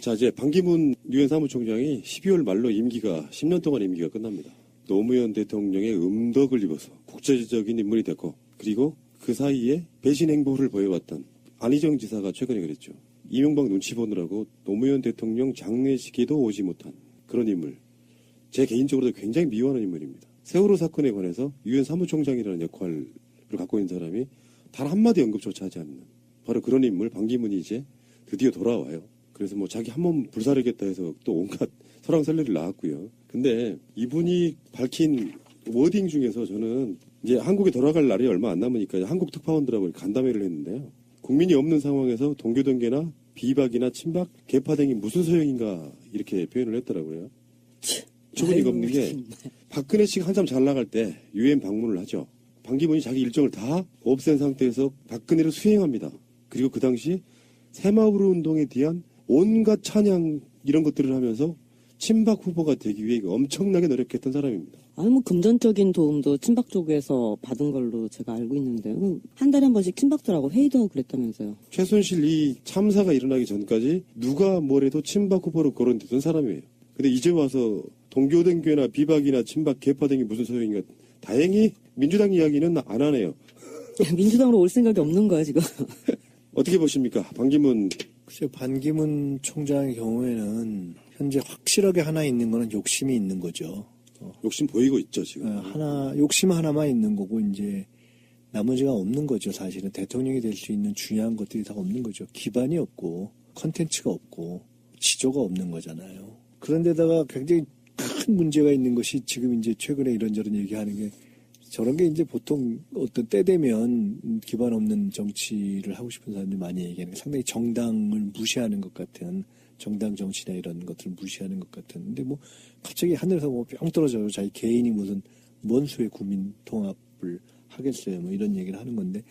자, 이제 반기문 유엔 사무총장이 12월 말로 10년 동안 임기가 끝납니다. 노무현 대통령의 음덕을 입어서 국제적인 인물이 됐고, 그리고 그 사이에 배신 행보를 보여왔던 안희정 지사가 최근에 그랬죠. 이명박 눈치 보느라고 노무현 대통령 장례식에도 오지 못한 그런 인물. 제 개인적으로도 굉장히 미워하는 인물입니다. 세월호 사건에 관해서 유엔 사무총장이라는 역할을 갖고 있는 사람이 단 한마디 언급조차 하지 않는 바로 그런 인물 반기문이 이제 드디어 돌아와요. 그래서 뭐 자기 한 몸 불사르겠다 해서 또 온갖 설왕설래를 낳았고요. 근데 이분이 밝힌 워딩 중에서 저는 이제 한국에 돌아갈 날이 얼마 안 남으니까 한국 특파원들하고 간담회를 했는데요. 국민이 없는 상황에서 동교동계나 비박이나 친박, 개파댕이 무슨 소용인가 이렇게 표현을 했더라고요. 처분이 없는 게 박근혜 씨가 한참 잘 나갈 때 유엔 방문을 하죠. 반기문이 자기 일정을 다 없앤 상태에서 박근혜를 수행합니다. 그리고 그 당시 새마을 운동에 대한 온갖 찬양 이런 것들을 하면서 친박 후보가 되기 위해 엄청나게 노력했던 사람입니다. 아니 뭐 금전적인 도움도 친박 쪽에서 받은 걸로 제가 알고 있는데요. 한 달에 한 번씩 친박들하고 회의도 하고 그랬다면서요. 최순실 이 참사가 일어나기 전까지 누가 뭐래도 친박 후보로 거론되던 사람이에요. 근데 이제 와서 동교댕교나 비박이나 친박 개파 등이 무슨 소용인가. 다행히 민주당 이야기는 안 하네요. 민주당으로 올 생각이 없는 거야 지금. 어떻게 보십니까? 반기문. 글쎄요, 반기문 총장의 경우에는 현재 확실하게 하나 있는 거는 욕심이 있는 거죠. 욕심 보이고 있죠, 지금. 욕심 하나만 있는 거고, 이제, 나머지가 없는 거죠, 사실은. 대통령이 될 수 있는 중요한 것들이 다 없는 거죠. 기반이 없고, 컨텐츠가 없고, 지조가 없는 거잖아요. 그런데다가 굉장히 큰 문제가 있는 것이 지금 이제 최근에 이런저런 얘기하는 게, 저런 게 이제 보통 어떤 때 되면 기반 없는 정치를 하고 싶은 사람들이 많이 얘기하는 게 상당히 정당을 무시하는 것 같은, 정당 정치나 이런 것들을 무시하는 것 같은. 근데 뭐 갑자기 하늘에서 뭐 뿅 떨어져요. 자기 개인이 무슨 뭔 수의 국민 통합을 하겠어요. 뭐 이런 얘기를 하는 건데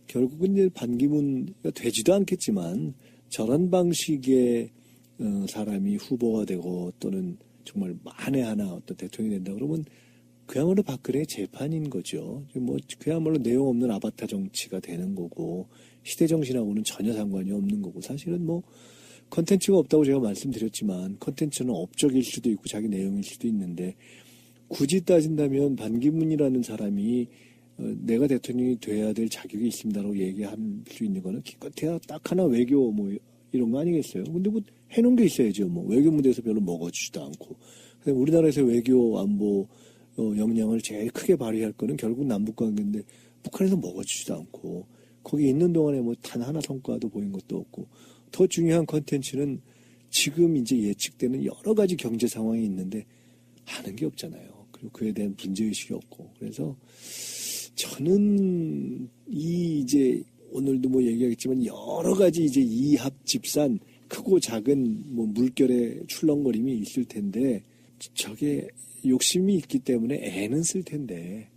결국은 이제 반기문가 되지도 않겠지만 저런 방식의 사람이 후보가 되고 또는 정말 만에 하나 어떤 대통령이 된다 그러면 그야말로 박근혜의 재판인 거죠. 뭐 그야말로 내용 없는 아바타 정치가 되는 거고 시대 정신하고는 전혀 상관이 없는 거고 사실은 뭐 컨텐츠가 없다고 제가 말씀드렸지만 컨텐츠는 업적일 수도 있고 자기 내용일 수도 있는데 굳이 따진다면 반기문이라는 사람이 내가 대통령이 돼야 될 자격이 있습니다라고 얘기할 수 있는 거는 기껏해야 딱 하나 외교 뭐 이런 거 아니겠어요? 근데 뭐 해놓은 게 있어야죠. 뭐 외교 문제에서 별로 먹어주지도 않고. 우리나라에서 외교 안보 역량을 제일 크게 발휘할 거는 결국 남북 관계인데 북한에서 먹어주지도 않고 거기 있는 동안에 뭐 단 하나 성과도 보인 것도 없고 더 중요한 컨텐츠는 지금 이제 예측되는 여러 가지 경제 상황이 있는데 하는 게 없잖아요. 그리고 그에 대한 문제의식이 없고. 그래서 저는 이제 오늘도 뭐 얘기하겠지만 여러 가지 이제 이합집산 크고 작은 뭐 물결의 출렁거림이 있을 텐데 저게 욕심이 있기 때문에 애는 쓸 텐데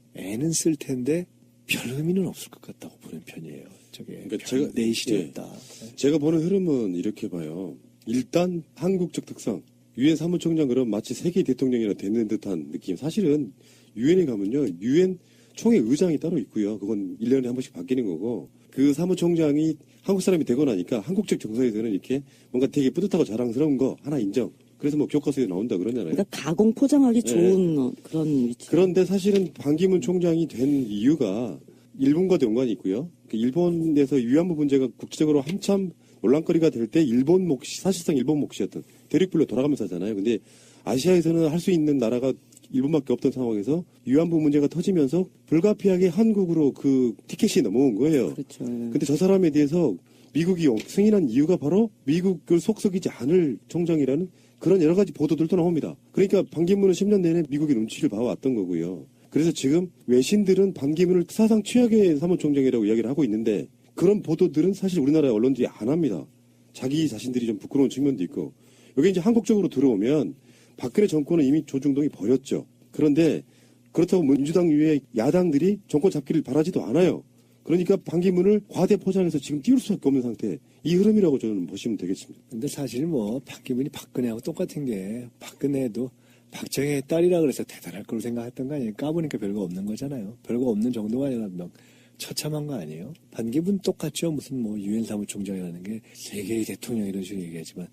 별 의미는 없을 것 같다고 보는 편이에요. 저게 그러니까 내실이었다. 제가 보는 흐름은 이렇게 봐요. 일단 한국적 특성, 유엔 사무총장 그럼 마치 세계 대통령이라 되는 듯한 느낌. 사실은 유엔에 가면요, 유엔 총회 의장이 따로 있고요. 그건 1년에 한 번씩 바뀌는 거고 그 사무총장이 한국 사람이 되고 나니까 한국적 정서에서는 이렇게 뭔가 되게 뿌듯하고 자랑스러운 거 하나 인정. 그래서 뭐 교과서에 나온다 그러잖아요. 그러니까 가공 포장하기 좋은 그런 위치. 그런데 사실은 반기문 총장이 된 이유가 일본과도 연관이 있고요. 일본에서 위안부 문제가 국제적으로 한참 논란거리가 될 때 일본 몫이 사실상 일본 몫이었던 대륙별로 돌아가면서 하잖아요. 근데 아시아에서는 할 수 있는 나라가 일본밖에 없던 상황에서 위안부 문제가 터지면서 불가피하게 한국으로 그 티켓이 넘어온 거예요. 그렇죠. 근데 저 사람에 대해서 미국이 승인한 이유가 바로 미국을 속썩이지 않을 총장이라는 그런 여러 가지 보도들도 나옵니다. 그러니까 반기문은 10년 내내 미국의 눈치를 봐왔던 거고요. 그래서 지금 외신들은 반기문을 사상 최악의 사무총장이라고 이야기를 하고 있는데 그런 보도들은 사실 우리나라 언론들이 안 합니다. 자기 자신들이 좀 부끄러운 측면도 있고 여기 이제 한국적으로 들어오면 박근혜 정권은 이미 조중동이 버렸죠. 그런데 그렇다고 민주당 이외의 야당들이 정권 잡기를 바라지도 않아요. 그러니까 반기문을 과대 포장해서 지금 띄울 수밖에 없는 상태. 이 흐름이라고 저는 보시면 되겠습니다. 근데 사실 뭐 반기문이 박근혜하고 똑같은 게 박근혜도 박정희의 딸이라 그래서 대단할 거로 생각했던 거 아니에요. 까보니까 별거 없는 거잖아요. 별거 없는 정도가 아니라 막 처참한 거 아니에요. 반기문 똑같죠. 무슨 뭐 유엔 사무총장이라는 게 세계의 대통령 이런 식으로 얘기하지만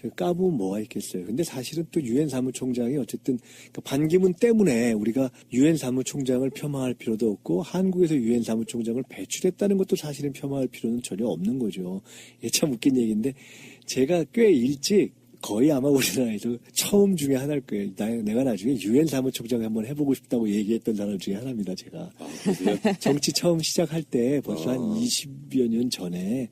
제가 까보면 뭐가 있겠어요. 근데 사실은 또 유엔 사무총장이 어쨌든 그러니까 반기문 때문에 우리가 유엔 사무총장을 폄하할 필요도 없고 한국에서 유엔 사무총장을 배출했다는 것도 사실은 폄하할 필요는 전혀 없는 거죠. 이게 참 웃긴 얘기인데 제가 꽤 일찍 거의 아마 우리나라에서 처음 중에 하나일 거예요. 내가 나중에 유엔 사무총장 한번 해보고 싶다고 얘기했던 사람 중에 하나입니다. 제가. 정치 처음 시작할 때 벌써 한 20여 년 전에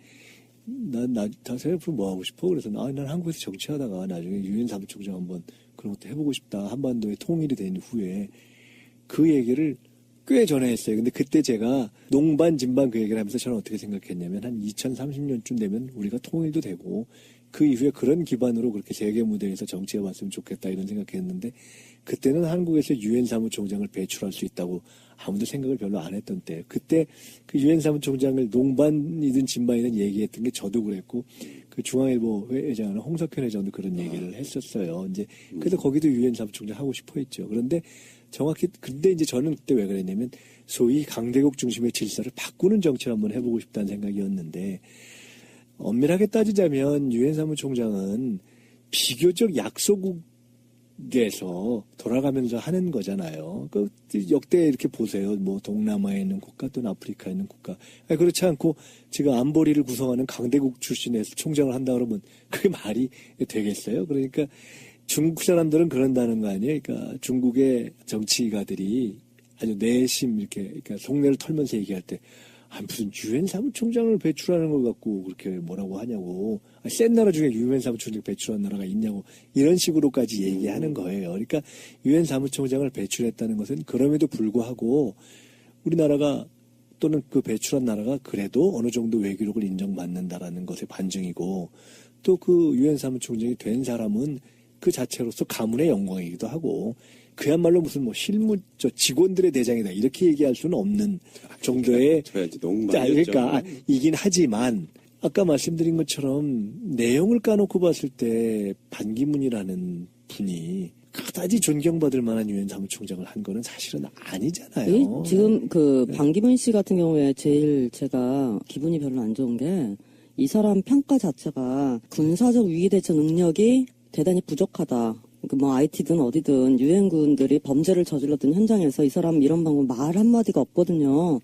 나 생각해보면 뭐 하고 싶어? 그래서 난 한국에서 정치하다가 나중에 유엔 사무총장 한번 그런 것도 해보고 싶다. 한반도에 통일이 된 후에 그 얘기를 꽤 전에 했어요. 근데 그때 제가 농반 진반 그 얘기를 하면서 저는 어떻게 생각했냐면 한 2030년쯤 되면 우리가 통일도 되고 그 이후에 그런 기반으로 그렇게 세계 무대에서 정치해봤으면 좋겠다 이런 생각했는데 그때는 한국에서 유엔 사무총장을 배출할 수 있다고 아무도 생각을 별로 안 했던 때 그때 그 유엔 사무총장을 농반이든 진반이든 얘기했던 게 저도 그랬고 그 중앙일보 회장은 홍석현 회장도 그런 얘기를 했었어요. 이제 그래서 거기도 유엔 사무총장 하고 싶어 했죠. 그런데 정확히 근데 이제 저는 그때 왜 그랬냐면 소위 강대국 중심의 질서를 바꾸는 정치를 한번 해보고 싶다는 생각이었는데 엄밀하게 따지자면 유엔 사무총장은 비교적 약소국에서 돌아가면서 하는 거잖아요. 그 역대 이렇게 보세요. 뭐 동남아에 있는 국가 또는 아프리카에 있는 국가. 아니, 그렇지 않고 지금 안보리를 구성하는 강대국 출신에서 총장을 한다 그러면 그게 말이 되겠어요? 그러니까 중국 사람들은 그런다는 거 아니에요? 그러니까 중국의 정치가들이 아주 내심 이렇게 그러니까 속내를 털면서 얘기할 때 무슨 유엔 사무총장을 배출하는 걸 갖고 그렇게 뭐라고 하냐고. 센 나라 중에 유엔 사무총장 배출한 나라가 있냐고. 이런 식으로까지 얘기하는 거예요. 그러니까 유엔 사무총장을 배출했다는 것은 그럼에도 불구하고 우리나라가 또는 그 배출한 나라가 그래도 어느 정도 외교력을 인정받는다라는 것의 반증이고 또 그 유엔 사무총장이 된 사람은 그 자체로서 가문의 영광이기도 하고 그야말로 무슨 뭐 직원들의 대장이다 이렇게 얘기할 수는 없는 정도의 그러니까 이긴 하지만 아까 말씀드린 것처럼 내용을 까놓고 봤을 때 반기문이라는 분이 그다지 존경받을 만한 유엔 사무총장을 한 거는 사실은 아니잖아요. 지금 그 반기문 씨 같은 경우에 제일 제가 기분이 별로 안 좋은 게 이 사람 평가 자체가 군사적 위기 대처 능력이 대단히 부족하다. 뭐 IT든 어디든 유엔군들이 범죄를 저질렀던 현장에서 이 사람 이런 방법 말 한마디가 없거든요.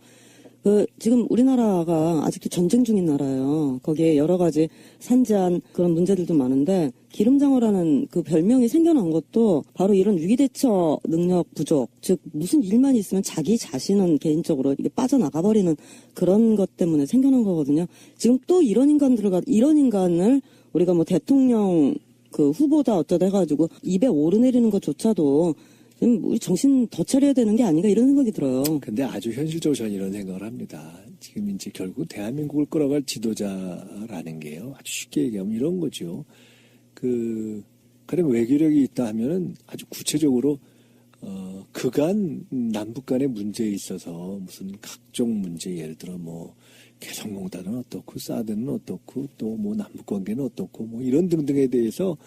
지금 우리나라가 아직도 전쟁 중인 나라예요. 거기에 여러 가지 산재한 그런 문제들도 많은데 기름장어라는 그 별명이 생겨난 것도 바로 이런 위기대처 능력 부족, 즉 무슨 일만 있으면 자기 자신은 개인적으로 이게 빠져나가버리는 그런 것 때문에 생겨난 거거든요. 지금 또 이런 인간을 우리가 뭐 대통령 그 후보다 어쩌다 해가지고 입에 오르내리는 것조차도 우리 정신 더 차려야 되는 게 아닌가 이런 생각이 들어요. 근데 아주 현실적으로 저는 이런 생각을 합니다. 지금 이제 결국 대한민국을 끌어갈 지도자라는 게요. 아주 쉽게 얘기하면 이런 거죠. 가령 외교력이 있다 하면은 아주 구체적으로 그간 남북 간의 문제에 있어서 무슨 각종 문제 예를 들어 뭐 개성공단은 어떻고 사드는 어떻고 또 뭐 남북 관계는 어떻고 뭐 이런 등등에 대해서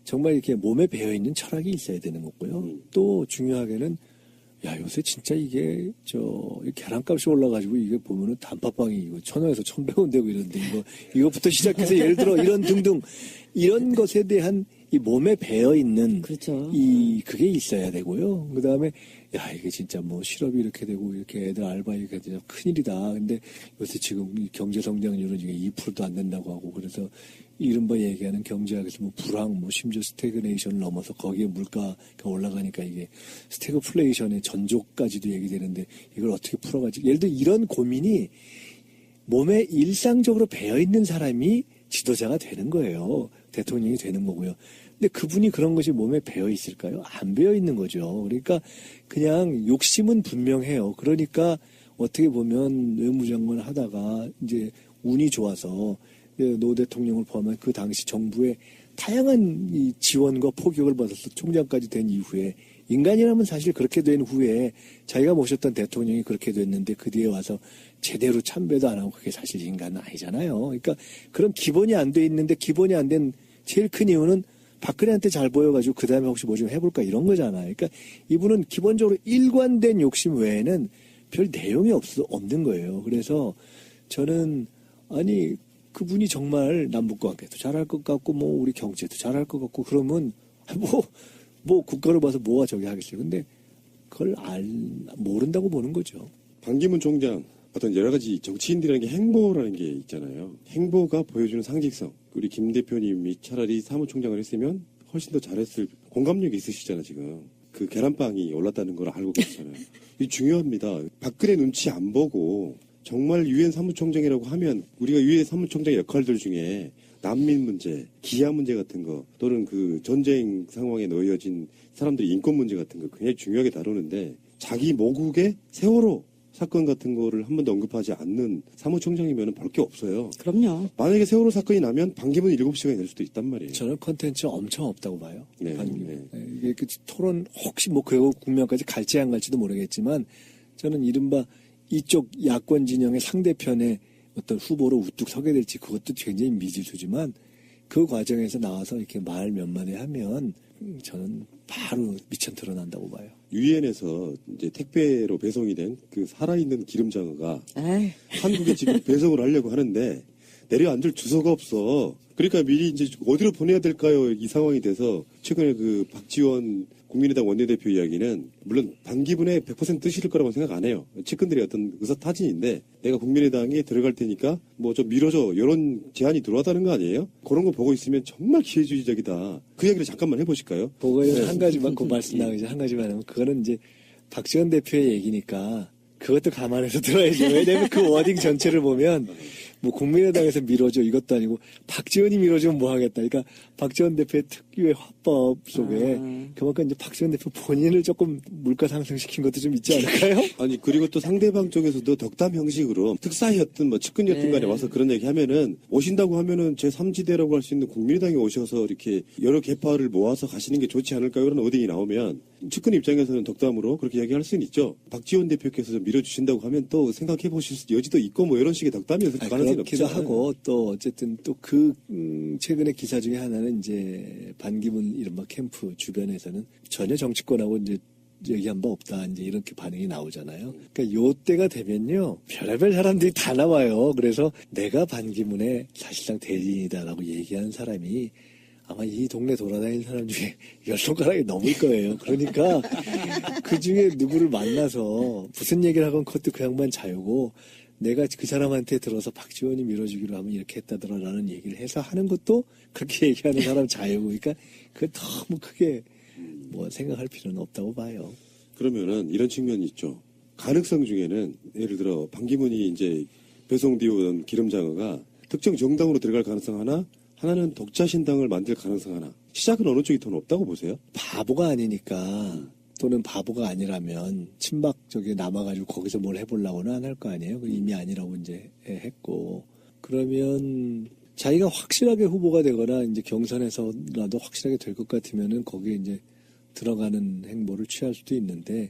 정말 이렇게 몸에 배어있는 철학이 있어야 되는 거고요. 또 중요하게는 야 요새 진짜 이게 계란값이 올라가지고 이게 보면은 단팥빵이 이거 1,000원에서 1,100원 되고 이런데 이거부터 시작해서 예를 들어 이런 등등 이런 것에 대한 이 몸에 배어 있는 그렇죠. 그게 있어야 되고요. 그 다음에 야 이게 진짜 뭐 실업이 이렇게 되고 이렇게 애들 알바 이렇게 되면 큰일이다. 근데 요새 지금 경제 성장률은 이게 2%도 안 된다고 하고 그래서 이른바 얘기하는 경제학에서 뭐 불황, 뭐 심지어 스태그네이션을 넘어서 거기에 물가가 올라가니까 이게 스태그플레이션의 전조까지도 얘기되는데 이걸 어떻게 풀어가지? 예를 들어 이런 고민이 몸에 일상적으로 배어 있는 사람이 지도자가 되는 거예요. 대통령이 되는 거고요. 근데 그분이 그런 것이 몸에 배어 있을까요? 안 배어 있는 거죠. 그러니까 그냥 욕심은 분명해요. 그러니까 어떻게 보면 외무장관을 하다가 이제 운이 좋아서 노 대통령을 포함한 그 당시 정부의 다양한 이 지원과 포격을 받아서 총장까지 된 이후에 인간이라면 사실 그렇게 된 후에 자기가 모셨던 대통령이 그렇게 됐는데 그 뒤에 와서 제대로 참배도 안 하고 그게 사실 인간은 아니잖아요. 그러니까 그런 기본이 안 돼 있는데 기본이 안 된 제일 큰 이유는 박근혜한테 잘 보여가지고 그 다음에 혹시 뭐 좀 해볼까 이런 거잖아요. 그러니까 이분은 기본적으로 일관된 욕심 외에는 별 내용이 없는 거예요. 그래서 저는 그분이 정말 남북관계도 잘할 것 같고 뭐 우리 경제도 잘할 것 같고 그러면 뭐 국가로 봐서 뭐가 저기 하겠어요. 근데 그걸 모른다고 보는 거죠. 반기문 총장 어떤 여러 가지 정치인들에게 행보라는 게 있잖아요. 행보가 보여주는 상징성. 우리 김 대표님이 차라리 사무총장을 했으면 훨씬 더 잘했을 공감력이 있으시잖아요, 지금. 그 계란빵이 올랐다는 걸 알고 계시잖아요. 이 중요합니다. 박근혜 눈치 안 보고 정말 유엔 사무총장이라고 하면 우리가 유엔 사무총장의 역할들 중에 난민 문제, 기아 문제 같은 거 또는 그 전쟁 상황에 놓여진 사람들의 인권 문제 같은 거 굉장히 중요하게 다루는데 자기 모국의 세월호 사건 같은 거를 한 번도 언급하지 않는 사무총장이면 볼 게 없어요. 그럼요. 만약에 세월호 사건이 나면 반기문 7시간이 될 수도 있단 말이에요. 저는 컨텐츠 엄청 없다고 봐요. 네, 반기문. 이게 그 토론 혹시 뭐 그 국면까지 갈지 안 갈지도 모르겠지만 저는 이른바 이쪽 야권 진영의 상대편의 어떤 후보로 우뚝 서게 될지 그것도 굉장히 미지수지만 그 과정에서 나와서 이렇게 말 몇 마디 하면 저는 바로 미천 드러난다고 봐요. 유엔에서 이제 택배로 배송이 된 그 살아있는 기름장어가 에이. 한국에 지금 배송을 하려고 하는데 내려앉을 주소가 없어. 그러니까 미리 이제 어디로 보내야 될까요? 이 상황이 돼서 최근에 그 박지원 국민의당 원내대표 이야기는 물론 반기문의 100% 뜻일 거라고 생각 안 해요. 측근들의 어떤 의사타진인데 내가 국민의당에 들어갈 테니까 뭐 좀 밀어줘 이런 제안이 들어왔다는 거 아니에요? 그런 거 보고 있으면 정말 기회주의적이다. 그 이야기를 잠깐만 해보실까요? 그거는 한 가지만 그 말씀 나가기 한 가지만 하면 그거는 이제 박지원 대표의 얘기니까 그것도 감안해서 들어야죠. 왜냐면 그 워딩 전체를 보면 뭐 국민의당에서 밀어줘 이것도 아니고 박지원이 밀어주면 뭐 하겠다. 그러니까 박지원 대표의 특유의 화법 속에 그만큼 이제 박지원 대표 본인을 조금 물가 상승시킨 것도 좀 있지 않을까요? 아니 그리고 또 상대방 쪽에서도 덕담 형식으로 특사였든 뭐 측근이었든 간에 와서 그런 얘기 하면은 오신다고 하면은 제3지대라고 할 수 있는 국민의당에 오셔서 이렇게 여러 계파를 모아서 가시는 게 좋지 않을까요? 그런 어딩이 나오면 측근 입장에서는 덕담으로 그렇게 이야기할 수는 있죠. 박지원 대표께서 좀 밀어주신다고 하면 또 생각해 보실 여지도 있고 뭐 이런 식의 덕담이어서 가능성이 그렇기도 없잖아요. 하고 또 어쨌든 또 그 최근의 기사 중에 하나는 이제 반기문 이른바 캠프 주변에서는 전혀 정치권하고 이제 얘기한 바 없다 이제 이렇게 반응이 나오잖아요. 그러니까 요 때가 되면요 별의별 사람들이 다 나와요. 그래서 내가 반기문의 사실상 대리인이다라고 얘기하는 사람이 아마 이 동네 돌아다니는 사람 중에 10손가락이 넘을 거예요. 그러니까 그 중에 누구를 만나서 무슨 얘기를 하건 그것도 그 양반 자유고 내가 그 사람한테 들어서 박지원이 밀어주기로 하면 이렇게 했다더라라는 얘기를 해서 하는 것도 그렇게 얘기하는 사람 자유고 그러니까 그걸 너무 크게 뭐 생각할 필요는 없다고 봐요. 그러면은 이런 측면이 있죠. 가능성 중에는 예를 들어 반기문이 이제 배송되어 온 기름장어가 특정 정당으로 들어갈 가능성 하나는 독자신당을 만들 가능성 하나. 시작은 어느 쪽이 더 높다고 보세요? 바보가 아니니까 또는 바보가 아니라면 친박 저기 남아가지고 거기서 뭘 해보려고는 안 할 거 아니에요. 이미 아니라고 이제 했고 그러면 자기가 확실하게 후보가 되거나 이제 경선에서라도 확실하게 될 것 같으면은 거기에 이제 들어가는 행보를 취할 수도 있는데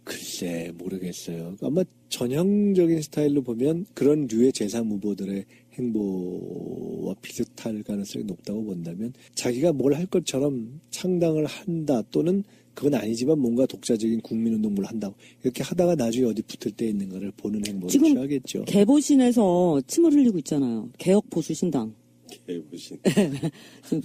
글쎄 모르겠어요. 아마 전형적인 스타일로 보면 그런 류의 제3 후보들의 행보와 비슷할 가능성이 높다고 본다면 자기가 뭘 할 것처럼 창당을 한다 또는 그건 아니지만 뭔가 독자적인 국민운동을 한다고 이렇게 하다가 나중에 어디 붙을 때 있는 거를 보는 행보를 지금 취하겠죠. 개보신에서 침을 흘리고 있잖아요. 개혁 보수 신당. 개보신.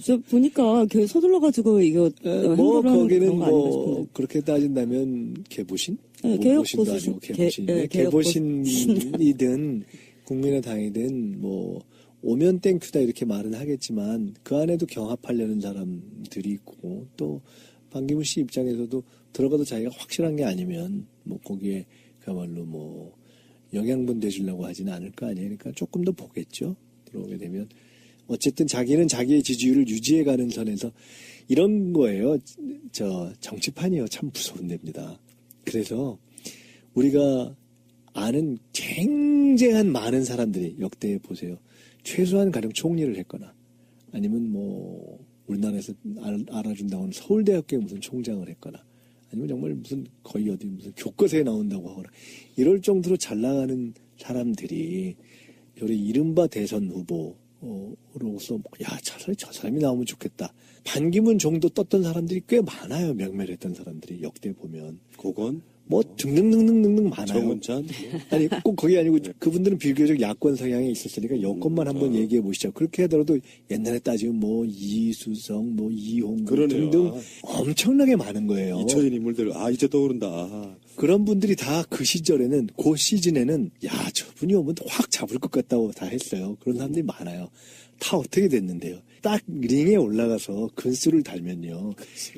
저 보니까 서둘러가지고 이거 뭐 행보를 하는 거기는 그런 거 아닌가 뭐 싶은데. 그렇게 따진다면 개보신? 네, 뭐 개혁 보신도 보수 아니고 개- 개보신인데 예, 개혁 개보신이든 국민의당이든 뭐 오면 땡큐다 이렇게 말은 하겠지만 그 안에도 경합하려는 사람들이 있고 또 반기문 씨 입장에서도 들어가도 자기가 확실한 게 아니면 뭐 거기에 그야말로 뭐 영양분 내주려고 하지는 않을 거 아니에요. 그러니까 조금 더 보겠죠. 들어오게 되면 어쨌든 자기는 자기의 지지율을 유지해가는 선에서 이런 거예요. 저 정치판이요. 참 무서운 데입니다. 그래서 우리가 아는 쟁쟁한 많은 사람들이 역대에 보세요. 최소한 가령 총리를 했거나 아니면 뭐 우리나라에서 알아준다고 하는 서울대학교에 무슨 총장을 했거나 아니면 정말 무슨 거의 어디 무슨 교과서에 나온다고 하거나 이럴 정도로 잘 나가는 사람들이 요리 이른바 대선 후보로서 야, 저 사람이 나오면 좋겠다. 반기문 정도 떴던 사람들이 꽤 많아요. 명멸했던 사람들이 역대 보면. 고건? 뭐 등등등등등등 많아요. 정운찬. 아니 꼭 그게 아니고 그분들은 비교적 야권 성향에 있었으니까 여권만 한번 얘기해 보시죠. 그렇게 하더라도 옛날에 따지면 뭐 이수성, 뭐 이홍구 그러네요. 등등 아. 엄청나게 많은 거예요. 잊혀진 인물들, 이제 떠오른다. 그런 분들이 다 그 시절에는, 그 시즌에는, 야, 저분이 오면 확 잡을 것 같다고 다 했어요. 그런 사람들이 많아요. 다 어떻게 됐는데요. 딱 링에 올라가서 근수를 달면요.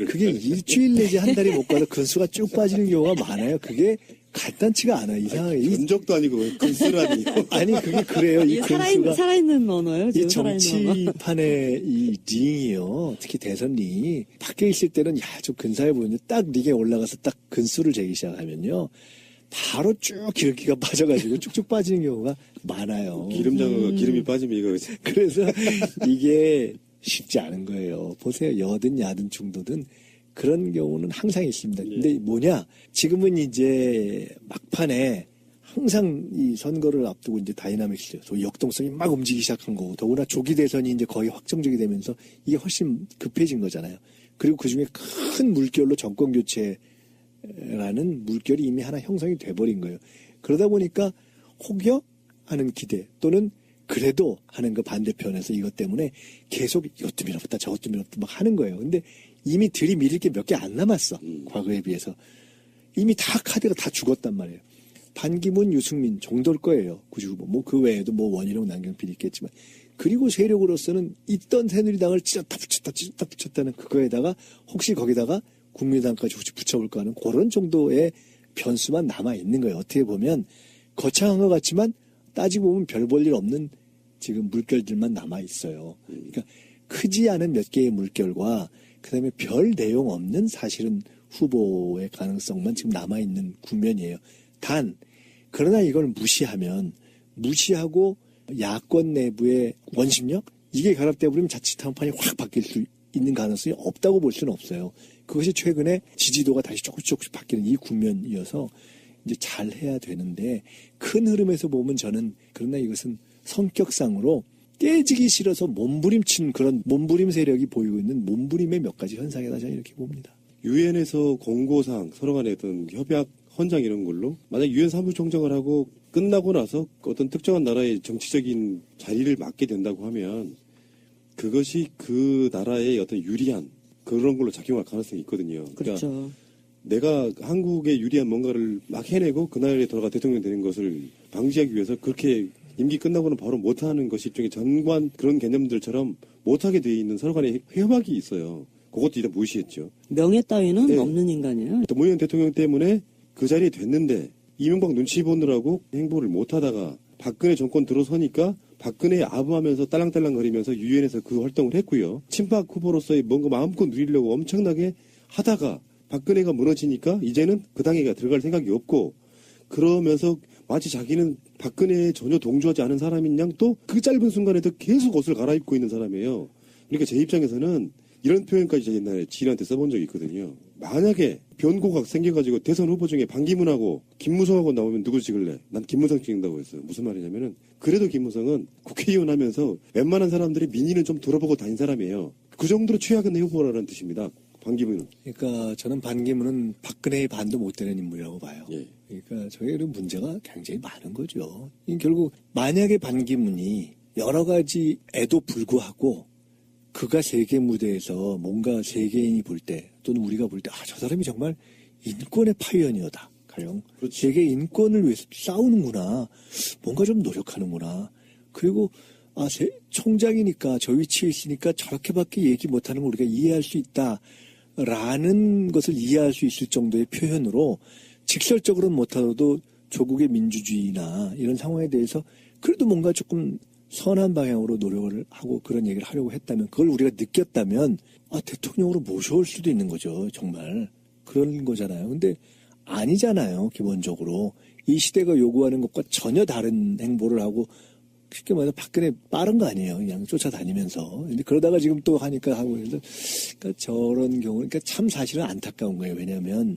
그게 일주일 내지 한 달이 못 가도 근수가 쭉 빠지는 경우가 많아요. 그게 간단치가 않아요. 이상하게. 견적도 아니고 근수라니. 아니, 그게 그래요. 이 근수가. 살아있는 언어예요. 이 지금 살아있는 언어. 정치판의 이 링이요. 특히 대선 링이 밖에 있을 때는 야, 좀 근사해 보이는데 딱 링에 올라가서 딱 근수를 재기 시작하면요. 바로 쭉 기름기가 빠져가지고 쭉쭉 빠지는 경우가 많아요. 기름장어가 기름이 빠지면 이거. 그래서 이게 쉽지 않은 거예요. 보세요. 여든 야든 중도든 그런 경우는 항상 있습니다. 근데 뭐냐? 지금은 이제 막판에 항상 이 선거를 앞두고 이제 다이나믹스, 소위 역동성이 막 움직이기 시작한 거고, 더구나 조기 대선이 이제 거의 확정적이 되면서 이게 훨씬 급해진 거잖아요. 그리고 그 중에 큰 물결로 정권 교체라는 물결이 이미 하나 형성이 돼버린 거예요. 그러다 보니까 혹여 하는 기대 또는 그래도 하는 그 반대편에서 이것 때문에 계속 이것도 밀어붙다 저것도 밀어붙다 막 하는 거예요. 근데 이미 들이밀릴 게 몇 개 안 남았어. 과거에 비해서. 이미 다 카드가 다 죽었단 말이에요. 반기문, 유승민 정도일 거예요. 구주후보. 뭐 그 외에도 뭐 원희룡, 남경필 있겠지만. 그리고 세력으로서는 있던 새누리당을 찢었다 붙였다는 그거에다가 혹시 거기다가 국민당까지 혹시 붙여볼까 하는 그런 정도의 변수만 남아있는 거예요. 어떻게 보면 거창한 것 같지만 따지고 보면 별 볼 일 없는 지금 물결들만 남아있어요. 그러니까 크지 않은 몇 개의 물결과 그다음에 별 내용 없는 사실은 후보의 가능성만 지금 남아있는 국면이에요. 단 그러나 이걸 무시하고 야권 내부의 원심력 이게 결합돼 버리면 자칫 한판이 확 바뀔 수 있는 가능성이 없다고 볼 수는 없어요. 그것이 최근에 지지도가 다시 조금씩 바뀌는 이 국면이어서 이제 잘 해야 되는데 큰 흐름에서 보면 저는 그러나 이것은 성격상으로 깨지기 싫어서 몸부림치는 그런 몸부림 세력이 보이고 있는 몸부림의 몇 가지 현상이다 저는 이렇게 봅니다. 유엔에서 공고상 서로 간의 어떤 협약 헌장 이런 걸로 만약 유엔 사무총장을 하고 끝나고 나서 어떤 특정한 나라의 정치적인 자리를 맡게 된다고 하면 그것이 그 나라의 어떤 유리한 그런 걸로 작용할 가능성이 있거든요. 그러니까 그렇죠. 내가 한국에 유리한 뭔가를 막 해내고 그날에 돌아가 대통령 되는 것을 방지하기 위해서 그렇게 임기 끝나고는 바로 못하는 것이 일종의 전관 그런 개념들처럼 못하게 돼 있는 서로 간의 협약이 있어요. 그것도 일단 무시했죠. 명예 따위는 네. 없는 인간이에요. 노무현 대통령 때문에 그 자리에 됐는데 이명박 눈치 보느라고 행보를 못하다가 박근혜 정권 들어서니까 박근혜에 아부하면서 딸랑딸랑거리면서 유엔에서 그 활동을 했고요. 친박 후보로서의 뭔가 마음껏 누리려고 엄청나게 하다가 박근혜가 무너지니까 이제는 그 당에 들어갈 생각이 없고 그러면서 마치 자기는 박근혜에 전혀 동조하지 않은 사람인 양 또 그 짧은 순간에도 계속 옷을 갈아입고 있는 사람이에요. 그러니까 제 입장에서는 이런 표현까지 제가 옛날에 지인한테 써본 적이 있거든요. 만약에 변고가 생겨가지고 대선 후보 중에 반기문하고 김무성하고 나오면 누구 찍을래? 난 김무성 찍는다고 했어요. 무슨 말이냐면은 그래도 김무성은 국회의원 하면서 웬만한 사람들이 민의는 좀 돌아보고 다닌 사람이에요. 그 정도로 최악의 후보라는 뜻입니다. 반기문은. 그러니까 저는 반기문은 박근혜의 반도 못 되는 인물이라고 봐요. 예. 그러니까 저희는 문제가 굉장히 많은 거죠. 결국 만약에 반기문이 여러 가지에도 불구하고 그가 세계 무대에서 뭔가 세계인이 볼 때 또는 우리가 볼 때 저 사람이 정말 인권의 파이어니어다. 가령 세계 인권을 위해서 싸우는구나. 뭔가 좀 노력하는구나. 그리고 총장이니까 저 위치에 있으니까 저렇게밖에 얘기 못하는 걸 우리가 이해할 수 있다라는 것을 이해할 수 있을 정도의 표현으로 직설적으로는 못하더라도 조국의 민주주의나 이런 상황에 대해서 그래도 뭔가 조금 선한 방향으로 노력을 하고 그런 얘기를 하려고 했다면 그걸 우리가 느꼈다면 대통령으로 모셔올 수도 있는 거죠. 정말 그런 거잖아요. 근데 아니잖아요. 기본적으로 이 시대가 요구하는 것과 전혀 다른 행보를 하고 쉽게 말해서 박근혜 빠른 거 아니에요. 그냥 쫓아다니면서. 근데 그러다가 지금 또 하니까 하고 그래서 그러니까 저런 경우 그러니까 참 사실은 안타까운 거예요. 왜냐하면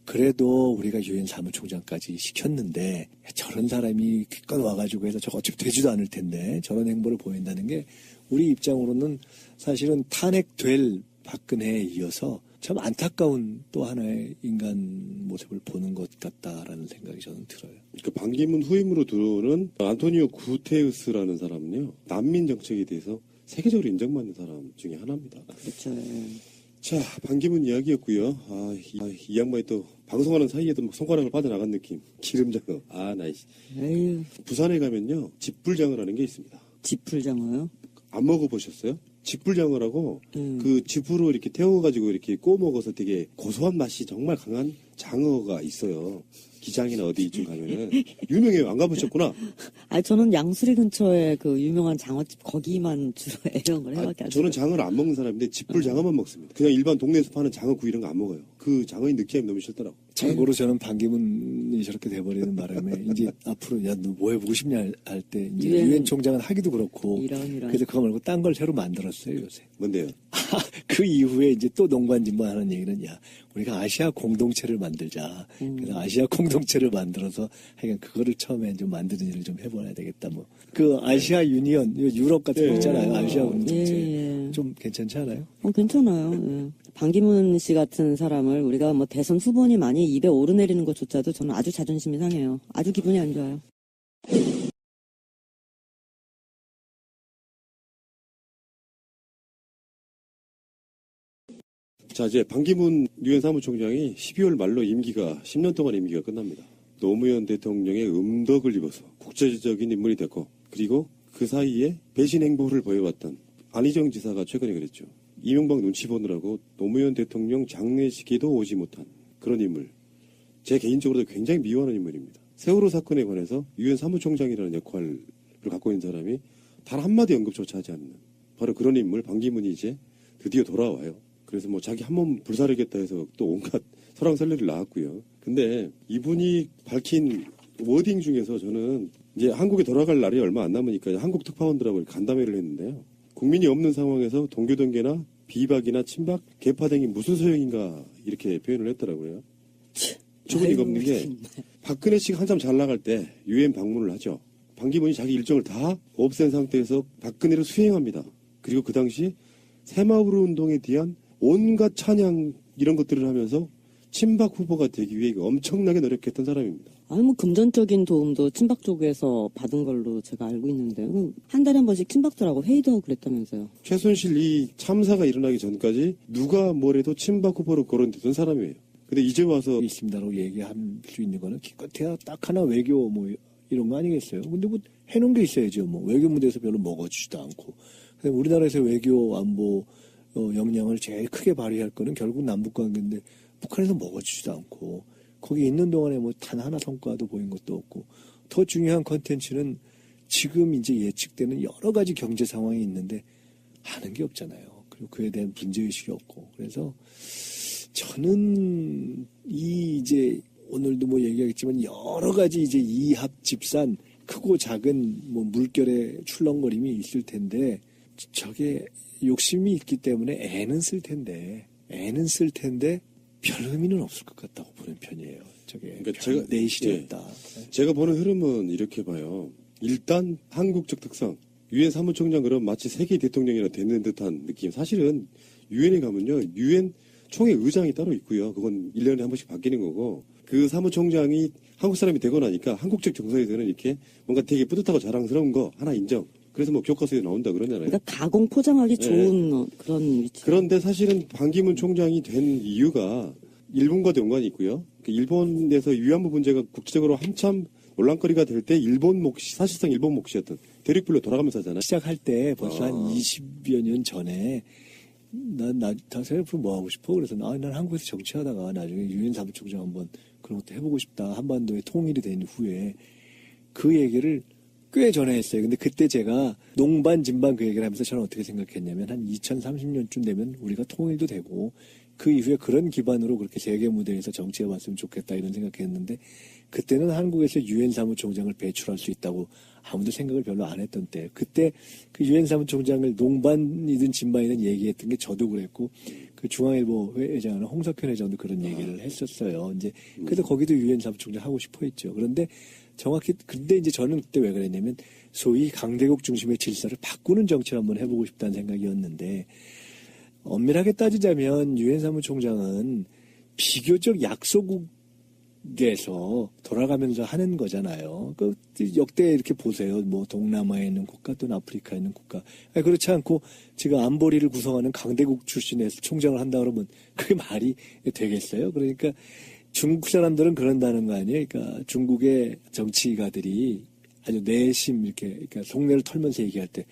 그래도 우리가 유엔 사무총장까지 시켰는데 저런 사람이 기껏 와가지고 해서 저거 어차피 되지도 않을 텐데 저런 행보를 보인다는 게 우리 입장으로는 사실은 탄핵될 박근혜에 이어서 참 안타까운 또 하나의 인간 모습을 보는 것 같다라는 생각이 저는 들어요. 그 반기문 후임으로 들어오는 안토니오 구테우스라는 사람은요, 난민 정책에 대해서 세계적으로 인정받는 사람 중에 하나입니다. 그렇죠. 자, 반기문 이야기였고요. 이 양반이 또 방송하는 사이에도 막 손가락을 빠져나간 느낌. 기름장어. 나이스. 에휴, 부산에 가면요, 집불장어라는 게 있습니다. 지풀장어요? 안 먹어보셨어요? 집불장어라고 그 짚으로 이렇게 태워가지고 이렇게 구워 먹어서 되게 고소한 맛이 정말 강한 장어가 있어요. 기장이나 어디 이쯤 가면은 유명해요. 안 가보셨구나. 저는 양수리 근처에 그 유명한 장어집 거기만 주로 애용을 해밖에 안 저는 장어를 안 먹는 사람인데 집불장어만 먹습니다. 그냥 일반 동네에서 파는 장어 구이 이런 거 안 먹어요. 그 장어의 느끼함이 너무 싫더라고. 참고로 저는 반기문이 저렇게 돼버리는 바람에 이제 앞으로 야 너 뭐 해보고 싶냐 할 때 이제 유엔 총장은 하기도 그렇고 이런. 그래서 그거 말고 딴 걸 새로 만들었어요 요새. 뭔데요? 그 이후에 이제 또 농반진반하는 얘기는 야 우리가 아시아 공동체를 만들자. 그래서 아시아 공동체를 만들어서 하여간 그거를 처음에 좀 만드는 일을 좀 해봐야 되겠다. 뭐 그 아시아 유니언 유럽 같은 거 있잖아요. 아시아 공동체 예. 좀 괜찮지 않아요? 괜찮아요. 예. 반기문 씨 같은 사람을 우리가 뭐 대선 후보니 많이 입에 오르내리는 것조차도 저는 아주 자존심이 상해요. 아주 기분이 안 좋아요. 자, 이제 반기문 유엔 사무총장이 12월 말로 10년 동안 임기가 끝납니다. 노무현 대통령의 음덕을 입어서 국제적인 인물이 됐고, 그리고 그 사이에 배신 행보를 보여왔던 안희정 지사가 최근에 그랬죠. 이명박 눈치 보느라고 노무현 대통령 장례식에도 오지 못한 그런 인물. 제 개인적으로도 굉장히 미워하는 인물입니다. 세월호 사건에 관해서 유엔 사무총장이라는 역할을 갖고 있는 사람이 단 한마디 언급조차 하지 않는 바로 그런 인물 반기문이 이제 드디어 돌아와요. 그래서 뭐 자기 한 몸 불사르겠다 해서 또 온갖 설왕설래를 낳았고요. 근데 이분이 밝힌 워딩 중에서 저는 이제 한국에 돌아갈 날이 얼마 안 남으니까 한국 특파원들하고 간담회를 했는데요. 국민이 없는 상황에서 동교동계나 비박이나 친박, 개파댕이 무슨 소용인가 이렇게 표현을 했더라고요. 초분이가 없는 게 박근혜 씨가 한참 잘 나갈 때 유엔 방문을 하죠. 반기문이 자기 일정을 다 없앤 상태에서 박근혜를 수행합니다. 그리고 그 당시 새마을 운동에 대한 온갖 찬양 이런 것들을 하면서 친박 후보가 되기 위해 엄청나게 노력했던 사람입니다. 뭐 금전적인 도움도 친박 쪽에서 받은 걸로 제가 알고 있는데 한 달에 한 번씩 친박들하고 회의도 하고 그랬다면서요. 최순실 이 참사가 일어나기 전까지 누가 뭐래도 친박 후보로 거론되던 사람이에요. 근데 이제 와서 있습니다라고 얘기할 수 있는 거는 기껏해야 딱 하나 외교 뭐 이런 거 아니겠어요? 근데 뭐 해놓은 게 있어야죠. 뭐 외교 무대에서 별로 먹어주지도 않고. 우리나라에서 외교 안보 역량을 제일 크게 발휘할 거는 결국 남북 관계인데 북한에서 먹어주지도 않고 거기 있는 동안에 뭐 단 하나 성과도 보인 것도 없고 더 중요한 컨텐츠는 지금 이제 예측되는 여러 가지 경제 상황이 있는데 하는 게 없잖아요. 그리고 그에 대한 문제의식이 없고 그래서 저는 이제 오늘도 뭐 얘기하겠지만 여러 가지 이제 이합집산 크고 작은 뭐 물결의 출렁거림이 있을 텐데 저게 욕심이 있기 때문에 애는 쓸 텐데 별 의미는 없을 것 같다고 보는 편이에요. 저게 그러니까 내 시절이다. 제가 보는 흐름은 이렇게 봐요. 일단 한국적 특성, 유엔 사무총장 그럼 마치 세계 대통령이나 되는 듯한 느낌. 사실은 유엔에 가면요, 유엔 총회 의장이 따로 있고요. 그건 1년에 한 번씩 바뀌는 거고 그 사무총장이 한국 사람이 되고 나니까 한국적 정서에서는 이렇게 뭔가 되게 뿌듯하고 자랑스러운 거 하나 인정. 그래서 뭐 교과서에 나온다 그러잖아요. 그러니까 가공 포장하기 좋은 그런 위치. 그런데 사실은 반기문 총장이 된 이유가 일본과도 연관이 있고요. 일본에서 위안부 문제가 국제적으로 한참 논란거리가 될 때 일본 몫이 사실상 일본 몫이었던 대륙불로 돌아가면서 하잖아요. 시작할 때 벌써 한 20여 년 전에 나 생각해보면 뭐 하고 싶어? 그래서 난 한국에서 정치하다가 나중에 유엔 사무총장 한번 그런 것도 해보고 싶다. 한반도에 통일이 된 후에 그 얘기를 꽤 전에 했어요. 근데 그때 제가 농반 진반 그 얘기를 하면서 저는 어떻게 생각했냐면 한 2030년쯤 되면 우리가 통일도 되고 그 이후에 그런 기반으로 그렇게 세계 무대에서 정치해봤으면 좋겠다 이런 생각했는데 그때는 한국에서 유엔 사무총장을 배출할 수 있다고 아무도 생각을 별로 안 했던 때 그때 그 유엔 사무총장을 농반이든 진반이든 얘기했던 게 저도 그랬고 그 중앙일보 회장은 홍석현 회장도 그런 얘기를 했었어요. 이제 그래서 거기도 유엔 사무총장 하고 싶어 했죠. 그런데 정확히 근데 이제 저는 그때 왜 그랬냐면 소위 강대국 중심의 질서를 바꾸는 정치를 한번 해보고 싶다는 생각이었는데 엄밀하게 따지자면 유엔 사무총장은 비교적 약소국에서 돌아가면서 하는 거잖아요. 그 역대 이렇게 보세요. 뭐 동남아에 있는 국가 또는 아프리카에 있는 국가. 아니, 그렇지 않고 지금 안보리를 구성하는 강대국 출신에서 총장을 한다 그러면 그게 말이 되겠어요? 그러니까 중국 사람들은 그런다는 거 아니에요? 그러니까 중국의 정치가들이 아주 내심 이렇게 그러니까 속내를 털면서 얘기할 때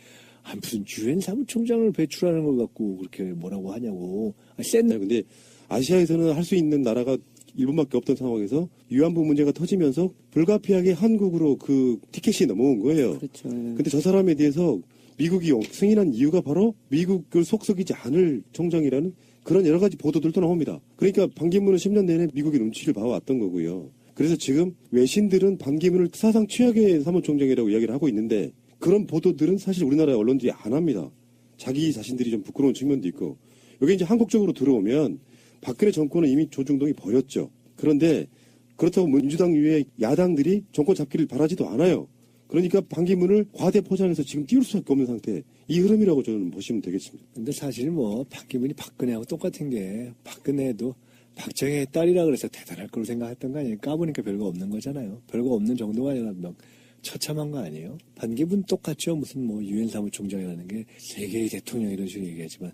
무슨 유엔 사무총장을 배출하는 걸 갖고 그렇게 뭐라고 하냐고. 근데 아시아에서는 할 수 있는 나라가 일본밖에 없던 상황에서 위안부 문제가 터지면서 불가피하게 한국으로 그 티켓이 넘어온 거예요. 그렇죠. 근데 저 사람에 대해서 미국이 승인한 이유가 바로 미국을 속썩이지 않을 총장이라는 그런 여러 가지 보도들도 나옵니다. 그러니까 반기문은 10년 내내 미국의 눈치를 봐왔던 거고요. 그래서 지금 외신들은 반기문을 사상 최악의 사무총장이라고 이야기를 하고 있는데 그런 보도들은 사실 우리나라 언론들이 안 합니다. 자기 자신들이 좀 부끄러운 측면도 있고. 여기 이제 한국 쪽으로 들어오면 박근혜 정권은 이미 조중동이 버렸죠. 그런데 그렇다고 민주당 이외의 야당들이 정권 잡기를 바라지도 않아요. 그러니까 반기문을 과대 포장해서 지금 띄울 수밖에 없는 상태. 이 흐름이라고 저는 보시면 되겠습니다. 근데 사실 뭐 반기문이 박근혜하고 똑같은 게 박근혜도 박정희의 딸이라 그래서 대단할 거로 생각했던 거 아니에요. 까보니까 별거 없는 거잖아요. 별거 없는 정도가 아니라 막 처참한 거 아니에요. 반기문 똑같죠. 무슨 뭐 유엔 사무총장이라는 게 세계의 대통령 이런 식으로 얘기하지만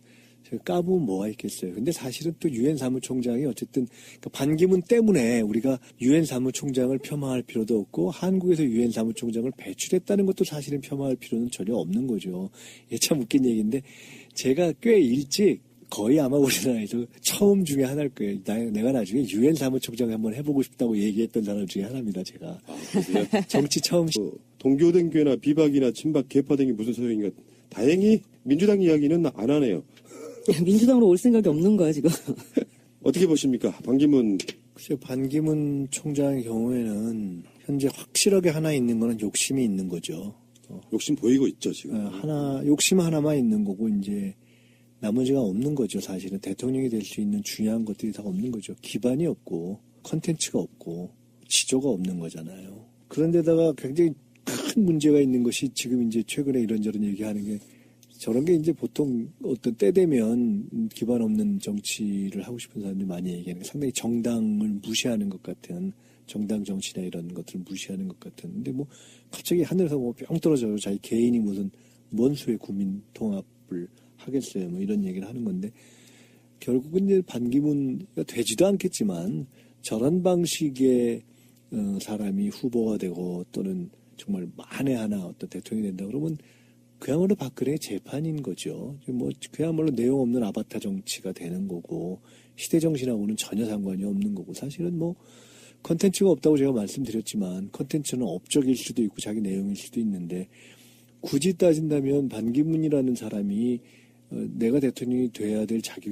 까보면 뭐가 있겠어요. 근데 사실은 또 유엔 사무총장이 어쨌든 그러니까 반기문 때문에 우리가 유엔 사무총장을 폄하할 필요도 없고 한국에서 유엔 사무총장을 배출했다는 것도 사실은 폄하할 필요는 전혀 없는 거죠. 이게 참 웃긴 얘기인데 제가 꽤 일찍 거의 아마 우리나라에서 처음 중에 하나일 거예요. 내가 나중에 유엔 사무총장 한번 해보고 싶다고 얘기했던 사람 중에 하나입니다. 제가. 정치 처음. 동교동교나 비박이나 친박 개파 등이 무슨 소용인가. 다행히 민주당 이야기는 안 하네요. 민주당으로 올 생각이 없는 거야 지금. 어떻게 보십니까? 반기문. 글쎄요. 반기문 총장의 경우에는 현재 확실하게 하나 있는 거는 욕심이 있는 거죠. 욕심 보이고 있죠 지금. 욕심 하나만 있는 거고 이제 나머지가 없는 거죠. 사실은 대통령이 될 수 있는 중요한 것들이 다 없는 거죠. 기반이 없고 컨텐츠가 없고 지조가 없는 거잖아요. 그런데다가 굉장히 큰 문제가 있는 것이 지금 이제 최근에 이런저런 얘기하는 게 저런 게 이제 보통 어떤 때 되면 기반 없는 정치를 하고 싶은 사람들이 많이 얘기하는 게 상당히 정당을 무시하는 것 같은 정당 정치나 이런 것들을 무시하는 것 같은. 근데 뭐 갑자기 하늘에서 뭐 뿅 떨어져요. 자기 개인이 무슨 뭔 수의 국민 통합을 하겠어요. 뭐 이런 얘기를 하는 건데 결국은 이제 반기문가 되지도 않겠지만 저런 방식의 사람이 후보가 되고 또는 정말 만에 하나 어떤 대통령이 된다 그러면 그야말로 박근혜의 재판인 거죠. 뭐 그야말로 내용 없는 아바타 정치가 되는 거고 시대 정신하고는 전혀 상관이 없는 거고 사실은 뭐 컨텐츠가 없다고 제가 말씀드렸지만 컨텐츠는 업적일 수도 있고 자기 내용일 수도 있는데 굳이 따진다면 반기문이라는 사람이 내가 대통령이 돼야 될 자격이